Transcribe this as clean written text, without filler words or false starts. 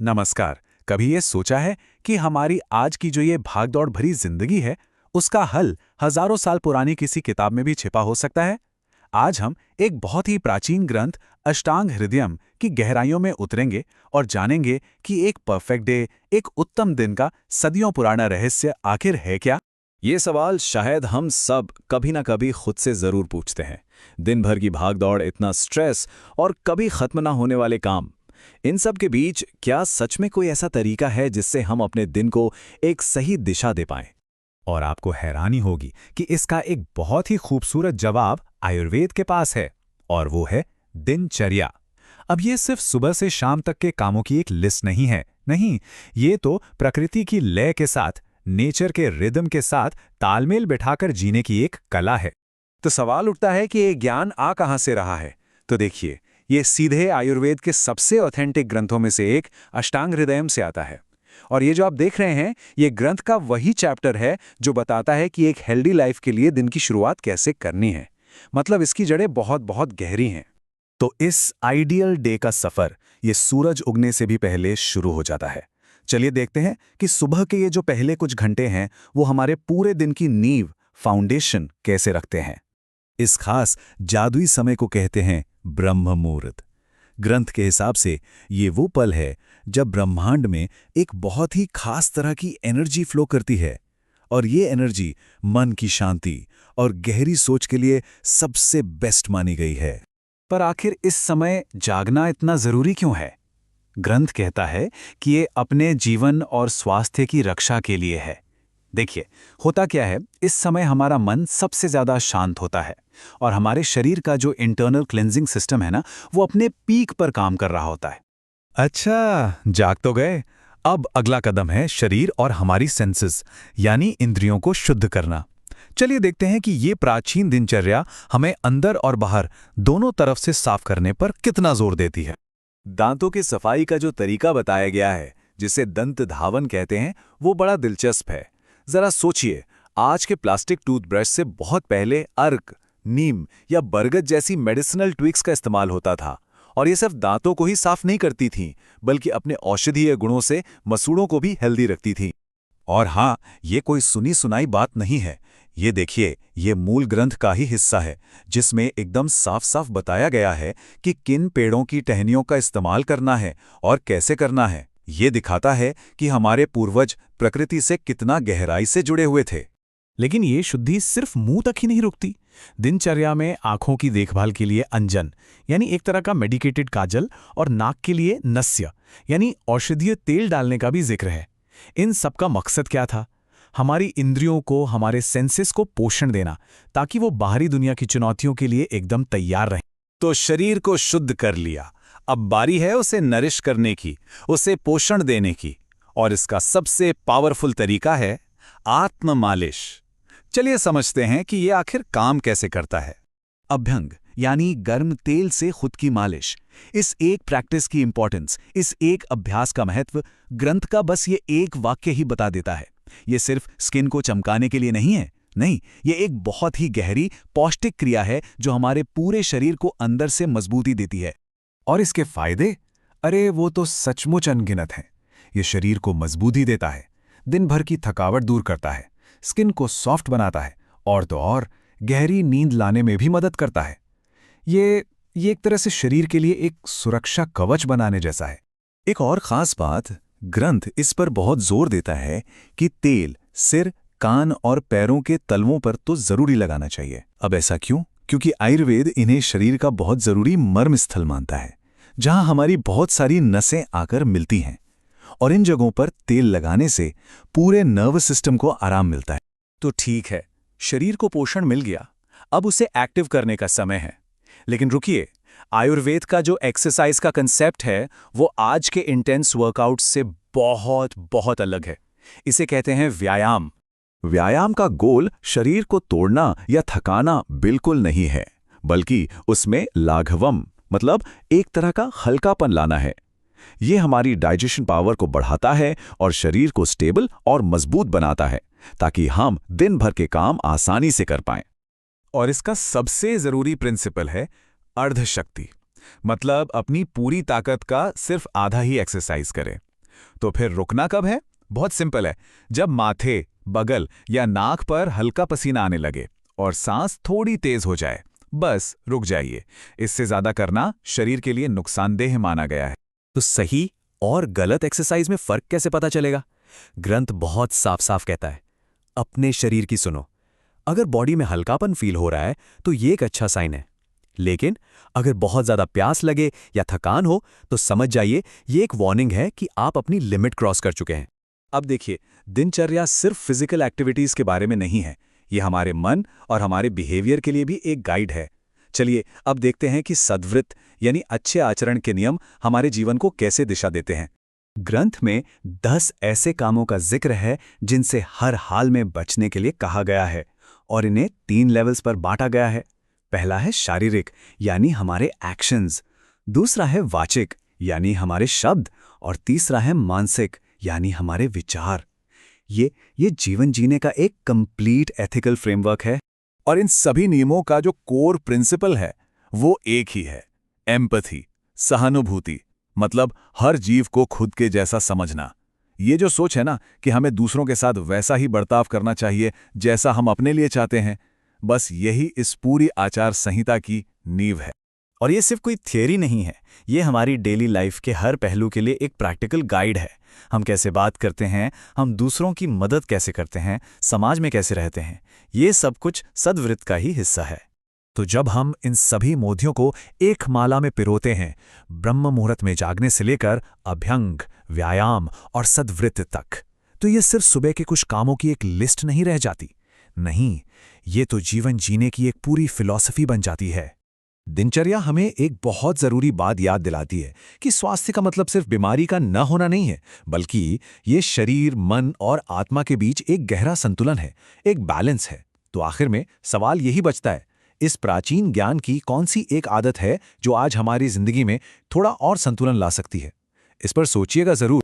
नमस्कार। कभी ये सोचा है कि हमारी आज की जो ये भागदौड़ भरी जिंदगी है, उसका हल हजारों साल पुरानी किसी किताब में भी छिपा हो सकता है? आज हम एक बहुत ही प्राचीन ग्रंथ अष्टांग हृदयम की गहराइयों में उतरेंगे और जानेंगे कि एक परफेक्ट डे, एक उत्तम दिन का सदियों पुराना रहस्य आखिर है क्या? ये सवाल शायद हम सब कभी ना कभी खुद से जरूर पूछते हैं। दिन भर की भागदौड़, इतना स्ट्रेस और कभी खत्म ना होने वाले काम, इन सब के बीच क्या सच में कोई ऐसा तरीका है जिससे हम अपने दिन को एक सही दिशा दे पाएं? और आपको हैरानी होगी कि इसका एक बहुत ही खूबसूरत जवाब आयुर्वेद के पास है, और वो है दिनचर्या। अब ये सिर्फ सुबह से शाम तक के कामों की एक लिस्ट नहीं है, नहीं, ये तो प्रकृति की लय के साथ, नेचर के रिदम के साथ तालमेल बिठाकर जीने की एक कला है। तो सवाल उठता है कि ये ज्ञान आ कहाँ से रहा है? तो देखिए, ये सीधे आयुर्वेद के सबसे ऑथेंटिक ग्रंथों में से एक अष्टांग हृदयम से आता है। और ये जो आप देख रहे हैं, ये ग्रंथ का वही चैप्टर है जो बताता है कि एक हेल्दी लाइफ के लिए दिन की शुरुआत कैसे करनी है। मतलब इसकी जड़ें बहुत बहुत गहरी हैं। तो इस आइडियल डे का सफर ये सूरज उगने से भी पहले शुरू हो जाता है। चलिए देखते हैं कि सुबह के ये जो पहले कुछ घंटे हैं, वो हमारे पूरे दिन की नींव, फाउंडेशन कैसे रखते हैं। इस खास जादुई समय को कहते हैं ब्रह्म मुहूर्त। ग्रंथ के हिसाब से ये वो पल है जब ब्रह्मांड में एक बहुत ही खास तरह की एनर्जी फ्लो करती है, और ये एनर्जी मन की शांति और गहरी सोच के लिए सबसे बेस्ट मानी गई है। पर आखिर इस समय जागना इतना जरूरी क्यों है? ग्रंथ कहता है कि ये अपने जीवन और स्वास्थ्य की रक्षा के लिए है। देखिए, होता क्या है, इस समय हमारा मन सबसे ज्यादा शांत होता है और हमारे शरीर का जो इंटरनल क्लेंजिंग सिस्टम है ना, वो अपने पीक पर काम कर रहा होता है। अच्छा, जाग तो गए। अब अगला कदम है शरीर और हमारी सेंसेस, यानी इंद्रियों को शुद्ध करना। चलिए देखते हैं कि ये प्राचीन दिनचर्या हमें अंदर और बाहर दोनों तरफ से साफ करने पर कितना जोर देती है। दांतों की सफाई का जो तरीका बताया गया है, जिसे दंत धावन कहते हैं, वो बड़ा दिलचस्प है। जरा सोचिए, आज के प्लास्टिक टूथब्रश से बहुत पहले अर्क, नीम या बरगद जैसी मेडिसिनल ट्विक्स का इस्तेमाल होता था, और ये सिर्फ दांतों को ही साफ नहीं करती थीं, बल्कि अपने औषधीय गुणों से मसूड़ों को भी हेल्दी रखती थीं। और हाँ, ये कोई सुनी सुनाई बात नहीं है। ये देखिए, ये मूल ग्रंथ का ही हिस्सा है, जिसमें एकदम साफ साफ बताया गया है कि किन पेड़ों की टहनियों का इस्तेमाल करना है और कैसे करना है। ये दिखाता है कि हमारे पूर्वज प्रकृति से कितना गहराई से जुड़े हुए थे। लेकिन ये शुद्धि सिर्फ मुंह तक ही नहीं रुकती। दिनचर्या में आंखों की देखभाल के लिए अंजन, यानी एक तरह का मेडिकेटेड काजल, और नाक के लिए नस्य, यानी औषधीय तेल डालने का भी जिक्र है। इन सब का मकसद क्या था? हमारी इंद्रियों को, हमारे सेंसेस को पोषण देना, ताकि वो बाहरी दुनिया की चुनौतियों के लिए एकदम तैयार रहें। तो शरीर को शुद्ध कर लिया, अब बारी है उसे नरिश करने की, उसे पोषण देने की। और इसका सबसे पावरफुल तरीका है आत्म मालिश। चलिए समझते हैं कि ये आखिर काम कैसे करता है। अभ्यंग, यानी गर्म तेल से खुद की मालिश। इस एक प्रैक्टिस की इंपॉर्टेंस, इस एक अभ्यास का महत्व ग्रंथ का बस ये एक वाक्य ही बता देता है। ये सिर्फ स्किन को चमकाने के लिए नहीं है, नहीं, ये एक बहुत ही गहरी पौष्टिक क्रिया है जो हमारे पूरे शरीर को अंदर से मजबूती देती है। और इसके फायदे, अरे वो तो सचमुच अनगिनत हैं। ये शरीर को मजबूती देता है, दिन भर की थकावट दूर करता है, स्किन को सॉफ्ट बनाता है, और तो और गहरी नींद लाने में भी मदद करता है। ये एक तरह से शरीर के लिए एक सुरक्षा कवच बनाने जैसा है। एक और खास बात, ग्रंथ इस पर बहुत जोर देता है कि तेल सिर, कान और पैरों के तलवों पर तो जरूरी लगाना चाहिए। अब ऐसा क्यों? क्योंकि आयुर्वेद इन्हें शरीर का बहुत जरूरी मर्म स्थल मानता है, जहां हमारी बहुत सारी नसें आकर मिलती हैं, और इन जगहों पर तेल लगाने से पूरे नर्वस सिस्टम को आराम मिलता है। तो ठीक है, शरीर को पोषण मिल गया, अब उसे एक्टिव करने का समय है। लेकिन रुकिए, आयुर्वेद का जो एक्सरसाइज का कंसेप्ट है, वो आज के इंटेंस वर्कआउट से बहुत बहुत अलग है। इसे कहते हैं व्यायाम। व्यायाम का गोल शरीर को तोड़ना या थकाना बिल्कुल नहीं है, बल्कि उसमें लाघवम, मतलब एक तरह का हल्कापन लाना है। ये हमारी डाइजेशन पावर को बढ़ाता है और शरीर को स्टेबल और मजबूत बनाता है, ताकि हम दिन भर के काम आसानी से कर पाएं। और इसका सबसे जरूरी प्रिंसिपल है अर्धशक्ति। मतलब अपनी पूरी ताकत का सिर्फ आधा ही एक्सरसाइज करें। तो फिर रुकना कब है? बहुत सिंपल है, जब माथे, बगल या नाक पर हल्का पसीना आने लगे और सांस थोड़ी तेज हो जाए, बस रुक जाइए। इससे ज्यादा करना शरीर के लिए नुकसानदेह माना गया है। तो सही और गलत एक्सरसाइज में फर्क कैसे पता चलेगा? ग्रंथ बहुत साफ साफ कहता है, अपने शरीर की सुनो। अगर बॉडी में हल्कापन फील हो रहा है तो ये एक अच्छा साइन है, लेकिन अगर बहुत ज्यादा प्यास लगे या थकान हो तो समझ जाइए ये एक वार्निंग है कि आप अपनी लिमिट क्रॉस कर चुके हैं। अब देखिए, दिनचर्या सिर्फ फिजिकल एक्टिविटीज के बारे में नहीं है, ये हमारे मन और हमारे बिहेवियर के लिए भी एक गाइड है। चलिए अब देखते हैं कि सद्वृत्त यानी अच्छे आचरण के नियम हमारे जीवन को कैसे दिशा देते हैं। ग्रंथ में 10 ऐसे कामों का जिक्र है जिनसे हर हाल में बचने के लिए कहा गया है और इन्हें 3 लेवल्स पर बांटा गया है। पहला है शारीरिक यानी हमारे एक्शंस, दूसरा है वाचिक यानी हमारे शब्द और तीसरा है मानसिक यानी हमारे विचार। ये जीवन जीने का एक कंप्लीट एथिकल फ्रेमवर्क है। और इन सभी नियमों का जो कोर प्रिंसिपल है वो एक ही है, एम्पैथी, सहानुभूति। मतलब हर जीव को खुद के जैसा समझना। ये जो सोच है ना कि हमें दूसरों के साथ वैसा ही बर्ताव करना चाहिए जैसा हम अपने लिए चाहते हैं, बस यही इस पूरी आचार संहिता की नींव है। और ये सिर्फ कोई थियरी नहीं है, ये हमारी डेली लाइफ के हर पहलू के लिए एक प्रैक्टिकल गाइड है। हम कैसे बात करते हैं, हम दूसरों की मदद कैसे करते हैं, समाज में कैसे रहते हैं, ये सब कुछ सद्वृत्त का ही हिस्सा है। तो जब हम इन सभी मोतियों को एक माला में पिरोते हैं, ब्रह्म मुहूर्त में जागने से लेकर अभ्यंग, व्यायाम और सद्वृत्त तक, तो ये सिर्फ सुबह के कुछ कामों की एक लिस्ट नहीं रह जाती। नहीं, ये तो जीवन जीने की एक पूरी फिलॉसफी बन जाती है। दिनचर्या हमें एक बहुत जरूरी बात याद दिलाती है कि स्वास्थ्य का मतलब सिर्फ बीमारी का न होना नहीं है, बल्कि ये शरीर, मन और आत्मा के बीच एक गहरा संतुलन है, एक बैलेंस है। तो आखिर में सवाल यही बचता है, इस प्राचीन ज्ञान की कौन सी एक आदत है जो आज हमारी जिंदगी में थोड़ा और संतुलन ला सकती है? इस पर सोचिएगा जरूर।